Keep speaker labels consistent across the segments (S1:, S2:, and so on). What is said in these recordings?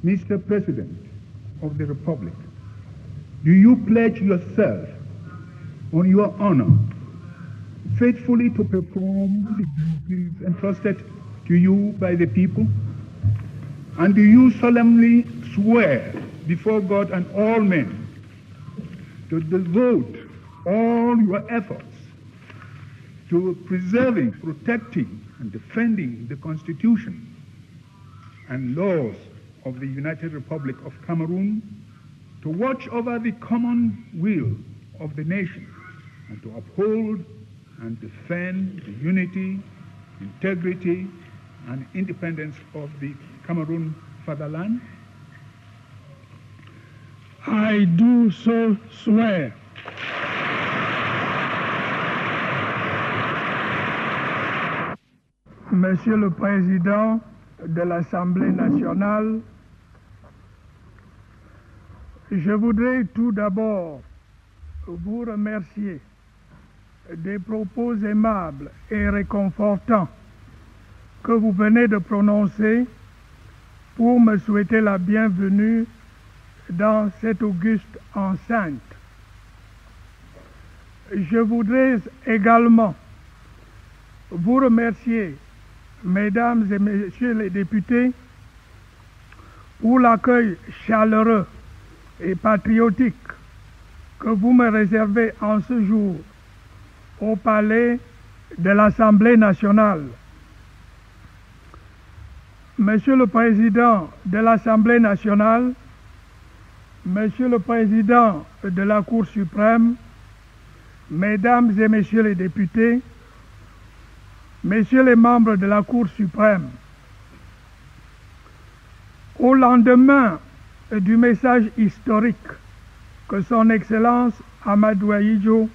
S1: Mr. President of the Republic, do you pledge yourself on your honor faithfully to perform the duties entrusted to you by the people? And do you solemnly swear before God and all men to devote all your efforts to preserving, protecting, and defending the Constitution and laws of the United Republic of Cameroon, to watch over the common will of the nation, and to uphold and defend the unity, integrity, and independence of the Cameroon fatherland?
S2: I do so swear. Monsieur le Président de l'Assemblée nationale, je voudrais tout d'abord vous remercier des propos aimables et réconfortants que vous venez de prononcer pour me souhaiter la bienvenue dans cette auguste enceinte. Je voudrais également vous remercier, Mesdames et Messieurs les députés, pour l'accueil chaleureux et patriotique que vous me réservez en ce jour au palais de l'Assemblée nationale. Monsieur le Président de l'Assemblée nationale, Monsieur le Président de la Cour suprême, Mesdames et Messieurs les députés, Messieurs les membres de la Cour suprême, au lendemain du message historique que Son Excellence Amadou Ahidjo,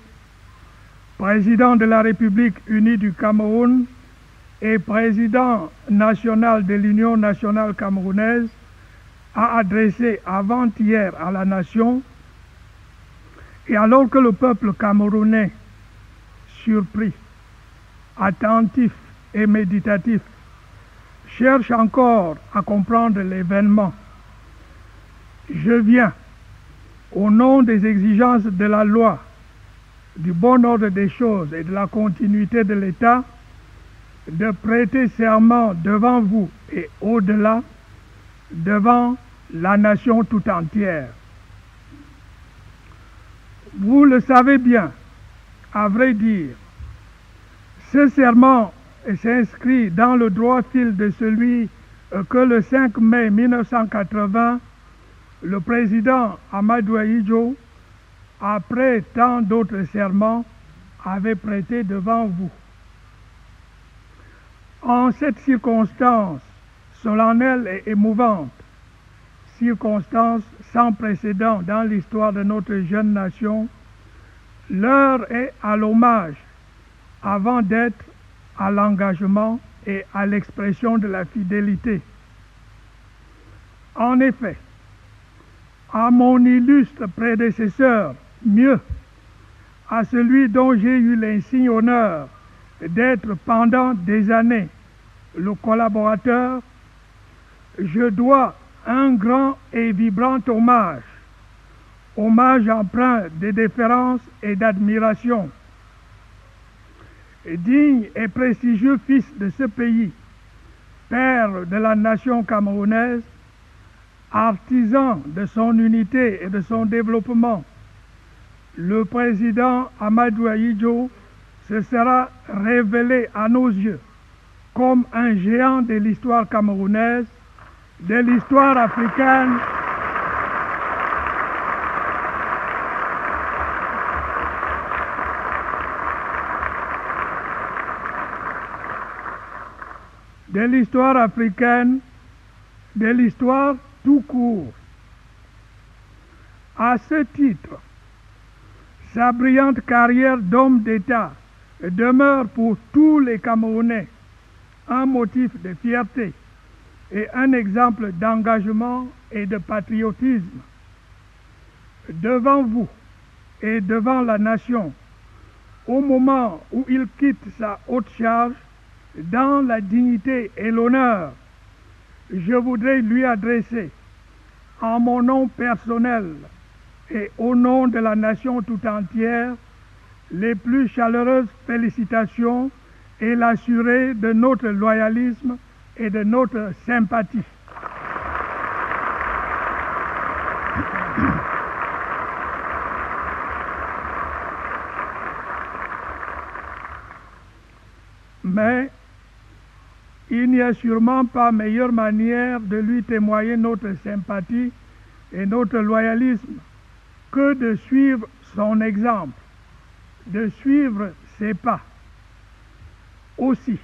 S2: président de la République unie du Cameroun et président national de l'Union nationale camerounaise, a adressé avant-hier à la nation, et alors que le peuple camerounais, surpris, attentif et méditatif, cherche encore à comprendre l'événement, je viens, au nom des exigences de la loi, du bon ordre des choses et de la continuité de l'État, de prêter serment devant vous et au-delà, devant la nation tout entière. Vous le savez bien, à vrai dire, ce serment s'inscrit dans le droit fil de celui que le 5 mai 1980, le président Amadou Ahidjo, après tant d'autres serments, avait prêté devant vous. En cette circonstance solennelle et émouvante, circonstance sans précédent dans l'histoire de notre jeune nation, l'heure est à l'hommage avant d'être à l'engagement et à l'expression de la fidélité. En effet, à mon illustre prédécesseur, mieux, à celui dont j'ai eu l'insigne honneur d'être pendant des années le collaborateur, je dois un grand et vibrant hommage, hommage empreint de déférence et d'admiration. Digne et prestigieux fils de ce pays, père de la nation camerounaise, artisan de son unité et de son développement, le président Amadou Ahidjo se sera révélé à nos yeux comme un géant de l'histoire camerounaise, de l'histoire africaine, de l'histoire tout court. À ce titre, sa brillante carrière d'homme d'État demeure pour tous les Camerounais un motif de fierté et un exemple d'engagement et de patriotisme. Devant vous et devant la nation, au moment où il quitte sa haute charge, dans la dignité et l'honneur, je voudrais lui adresser en mon nom personnel et au nom de la nation tout entière, les plus chaleureuses félicitations et l'assurer de notre loyalisme et de notre sympathie. Mais il n'y a sûrement pas meilleure manière de lui témoigner notre sympathie et notre loyalisme que de suivre son exemple, de suivre ses pas. Aussi,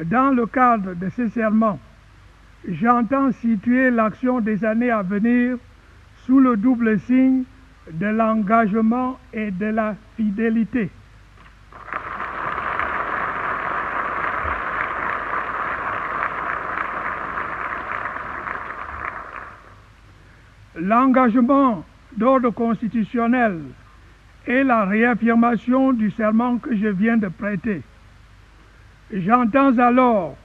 S2: dans le cadre de ce serment, j'entends situer l'action des années à venir sous le double signe de l'engagement et de la fidélité. L'engagement d'ordre constitutionnel est la réaffirmation du serment que je viens de prêter. J'entends alors,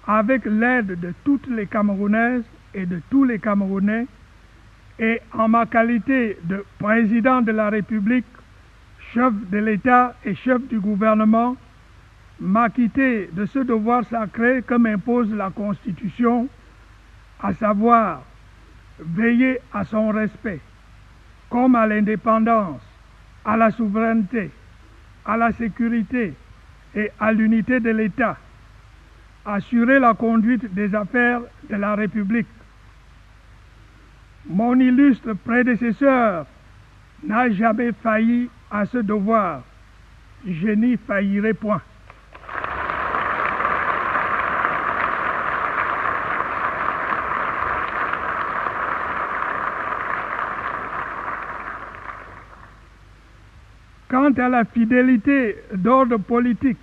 S2: avec l'aide de toutes les Camerounaises et de tous les Camerounais, et en ma qualité de président de la République, chef de l'État et chef du gouvernement, m'acquitter de ce devoir sacré que m'impose la Constitution, à savoir veiller à son respect, comme à l'indépendance, à la souveraineté, à la sécurité et à l'unité de l'État, assurer la conduite des affaires de la République. Mon illustre prédécesseur n'a jamais failli à ce devoir. Je n'y faillirai point. Quant à la fidélité d'ordre politique,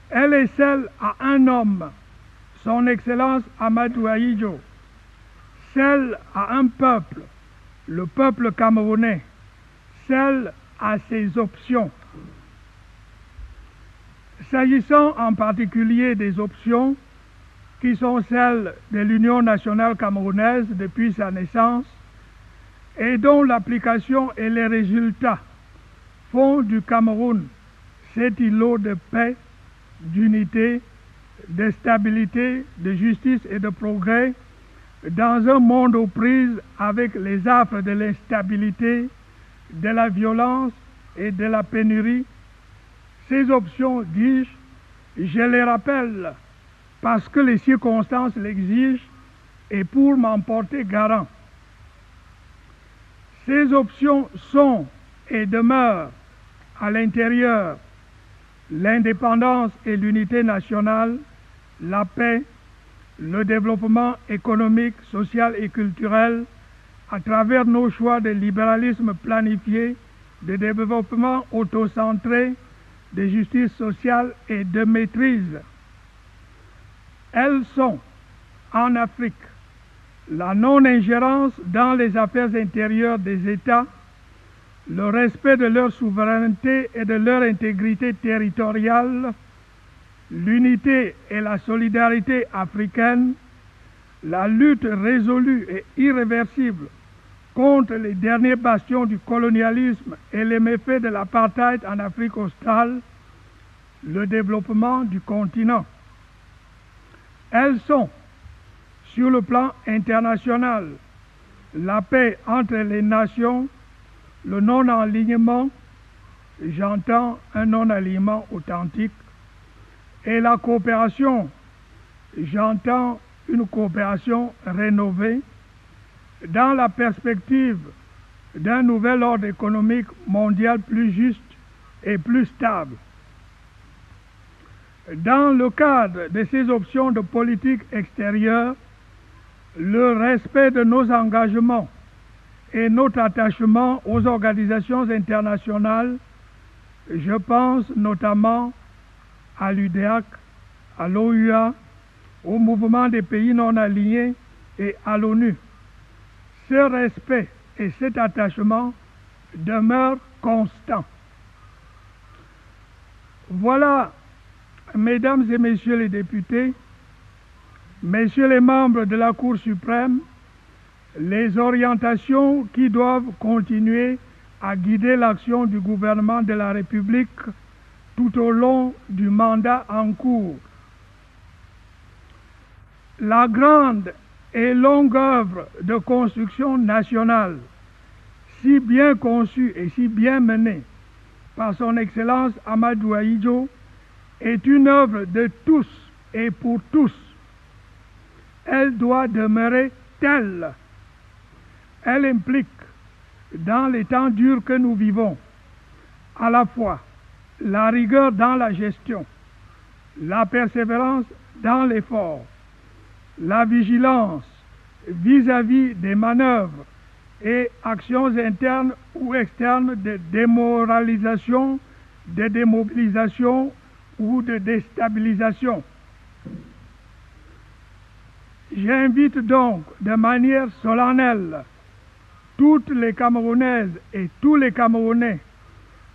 S2: elle est celle à un homme, son Excellence Amadou Ahidjo, celle à un peuple, le peuple camerounais, celle à ses options. S'agissant en particulier des options qui sont celles de l'Union nationale camerounaise depuis sa naissance, et dont l'application et les résultats font du Cameroun cet îlot de paix, d'unité, de stabilité, de justice et de progrès dans un monde aux prises avec les affres de l'instabilité, de la violence et de la pénurie. Ces options, dis-je, je les rappelle parce que les circonstances l'exigent et pour m'en porter garant. Ces options sont et demeurent à l'intérieur l'indépendance et l'unité nationale, la paix, le développement économique, social et culturel à travers nos choix de libéralisme planifié, de développement autocentré, de justice sociale et de maîtrise. Elles sont, en Afrique, la non-ingérence dans les affaires intérieures des États, le respect de leur souveraineté et de leur intégrité territoriale, l'unité et la solidarité africaine, la lutte résolue et irréversible contre les derniers bastions du colonialisme et les méfaits de l'apartheid en Afrique australe, le développement du continent. Elles sont, sur le plan international, la paix entre les nations, le non-alignement, j'entends un non-alignement authentique, et la coopération, j'entends une coopération rénovée, dans la perspective d'un nouvel ordre économique mondial plus juste et plus stable. Dans le cadre de ces options de politique extérieure, le respect de nos engagements et notre attachement aux organisations internationales, je pense notamment à l'UDEAC, à l'OUA, au mouvement des pays non alignés et à l'ONU. Ce respect et cet attachement demeurent constants. Voilà, mesdames et messieurs les députés, Messieurs les membres de la Cour suprême, les orientations qui doivent continuer à guider l'action du gouvernement de la République tout au long du mandat en cours. La grande et longue œuvre de construction nationale, si bien conçue et si bien menée par son Excellence Amadou Ahidjo, est une œuvre de tous et pour tous. Elle doit demeurer telle. Elle implique, dans les temps durs que nous vivons, à la fois la rigueur dans la gestion, la persévérance dans l'effort, la vigilance vis-à-vis des manœuvres et actions internes ou externes de démoralisation, de démobilisation ou de déstabilisation. J'invite donc de manière solennelle toutes les Camerounaises et tous les Camerounais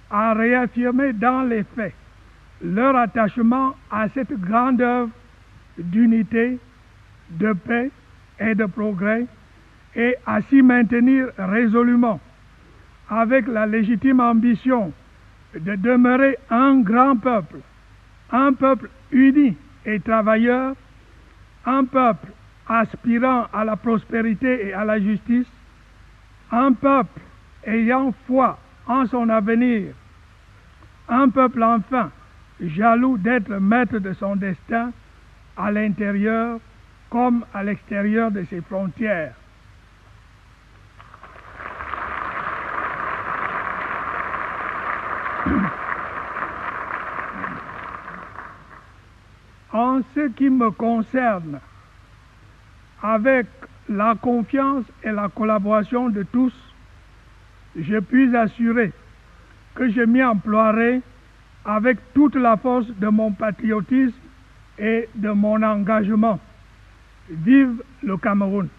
S2: à réaffirmer dans les faits leur attachement à cette grande œuvre d'unité, de paix et de progrès et à s'y maintenir résolument avec la légitime ambition de demeurer un grand peuple, un peuple uni et travailleur, un peuple aspirant à la prospérité et à la justice, un peuple ayant foi en son avenir, un peuple enfin jaloux d'être maître de son destin à l'intérieur comme à l'extérieur de ses frontières. En ce qui me concerne, avec la confiance et la collaboration de tous, je puis assurer que je m'y emploierai avec toute la force de mon patriotisme et de mon engagement. Vive le Cameroun!